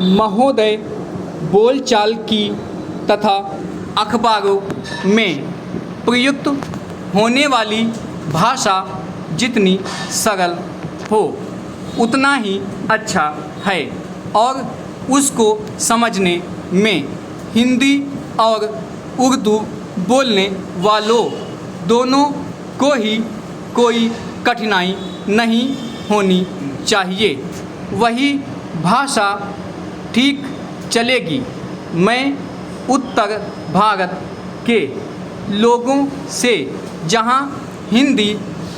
महोदय बोलचाल की तथा अखबारों में प्रयुक्त होने वाली भाषा जितनी सरल हो उतना ही अच्छा है और उसको समझने में हिंदी और उर्दू बोलने वालों दोनों को ही कोई कठिनाई नहीं होनी चाहिए। वही भाषा ठीक चलेगी। मैं उत्तर भारत के लोगों से जहाँ हिंदी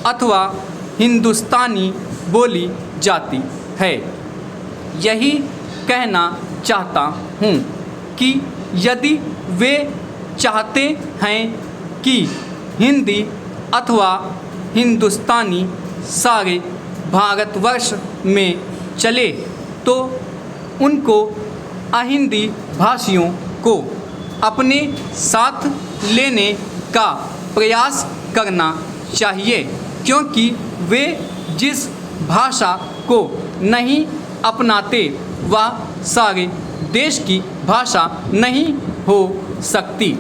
अथवा हिंदुस्तानी बोली जाती है यही कहना चाहता हूँ कि यदि वे चाहते हैं कि हिंदी अथवा हिंदुस्तानी सारे भारतवर्ष में चले तो उनको अहिंदी भाषियों को अपने साथ लेने का प्रयास करना चाहिए, क्योंकि वे जिस भाषा को नहीं अपनाते वह सारे देश की भाषा नहीं हो सकती।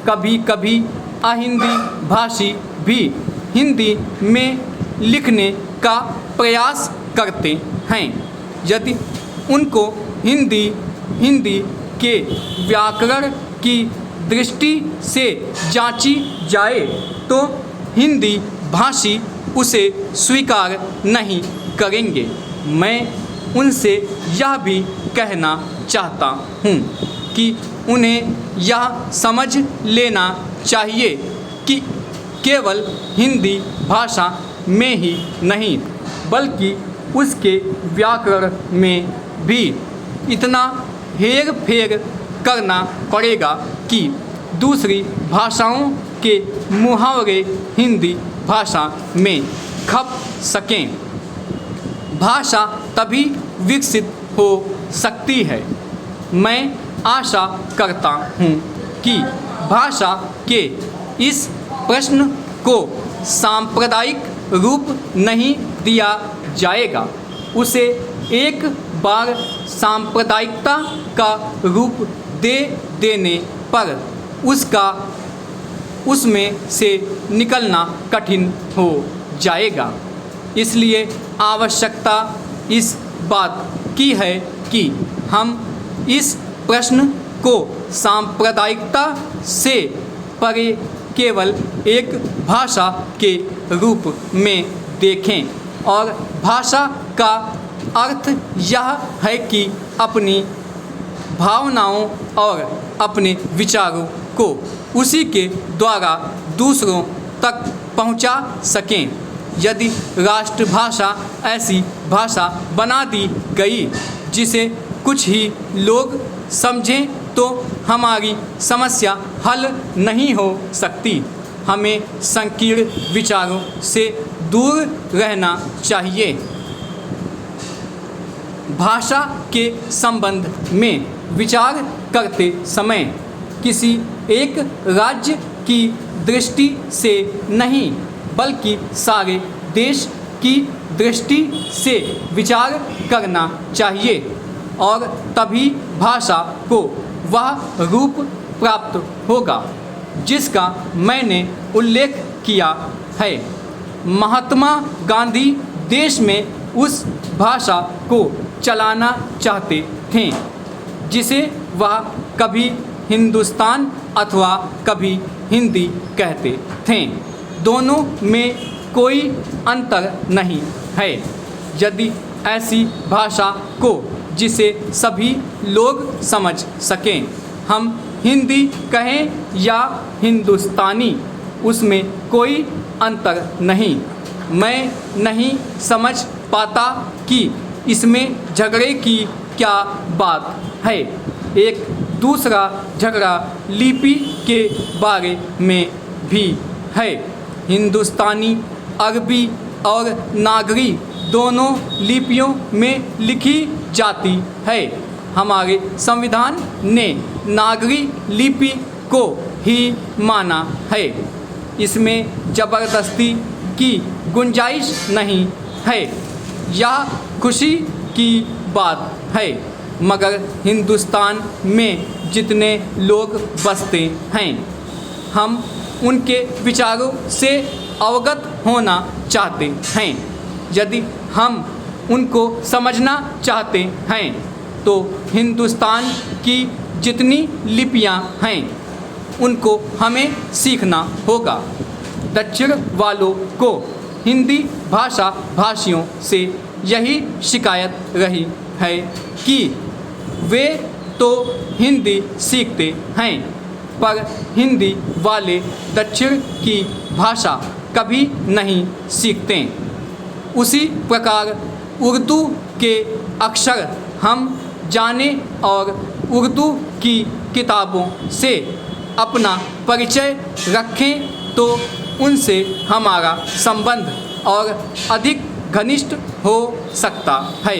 कभी कभी अहिंदी भाषी भी हिंदी में लिखने का प्रयास करते हैं। यदि उनको हिंदी के व्याकरण की दृष्टि से जांची जाए तो हिंदी भाषी उसे स्वीकार नहीं करेंगे। मैं उनसे यह भी कहना चाहता हूँ कि उन्हें यह समझ लेना चाहिए कि केवल हिंदी भाषा में ही नहीं बल्कि उसके व्याकरण में भी इतना हेर फेर करना पड़ेगा कि दूसरी भाषाओं के मुहावरे हिंदी भाषा में खप सकें। भाषा तभी विकसित हो सकती है। मैं आशा करता हूँ कि भाषा के इस प्रश्न को सांप्रदायिक रूप नहीं दिया जाएगा। उसे एक बार सांप्रदायिकता का रूप दे देने पर उसमें से निकलना कठिन हो जाएगा। इसलिए आवश्यकता इस बात की है कि हम इस प्रश्न को सांप्रदायिकता से परे केवल एक भाषा के रूप में देखें और भाषा का अर्थ यह है कि अपनी भावनाओं और अपने विचारों को उसी के द्वारा दूसरों तक पहुंचा सकें। यदि राष्ट्रभाषा ऐसी भाषा बना दी गई जिसे कुछ ही लोग समझें तो हमारी समस्या हल नहीं हो सकती। हमें संकीर्ण विचारों से दूर रहना चाहिए। भाषा के संबंध में विचार करते समय किसी एक राज्य की दृष्टि से नहीं बल्कि सारे देश की दृष्टि से विचार करना चाहिए और तभी भाषा को वह रूप प्राप्त होगा जिसका मैंने उल्लेख किया है। महात्मा गांधी देश में उस भाषा को चलाना चाहते थे जिसे वह कभी हिंदुस्तान अथवा कभी हिंदी कहते थे। दोनों में कोई अंतर नहीं है। यदि ऐसी भाषा को जिसे सभी लोग समझ सकें हम हिंदी कहें या हिंदुस्तानी उसमें कोई अंतर नहीं। मैं नहीं समझ पाता कि इसमें झगड़े की क्या बात है। एक दूसरा झगड़ा लिपि के बारे में भी है। हिंदुस्तानी अरबी और नागरी दोनों लिपियों में लिखी जाती है। हमारे संविधान ने नागरी लिपि को ही माना है। इसमें ज़बरदस्ती की गुंजाइश नहीं है। यह खुशी की बात है मगर हिंदुस्तान में जितने लोग बसते हैं हम उनके विचारों से अवगत होना चाहते हैं। यदि हम उनको समझना चाहते हैं तो हिंदुस्तान की जितनी लिपियां हैं उनको हमें सीखना होगा। दक्षिण वालों को हिंदी भाषा भाषियों से यही शिकायत रही है कि वे तो हिंदी सीखते हैं पर हिंदी वाले दक्षिण की भाषा कभी नहीं सीखते। उसी प्रकार उर्दू के अक्षर हम जाने और उर्दू की किताबों से अपना परिचय रखें तो उनसे हमारा संबंध और अधिक घनिष्ठ हो सकता है।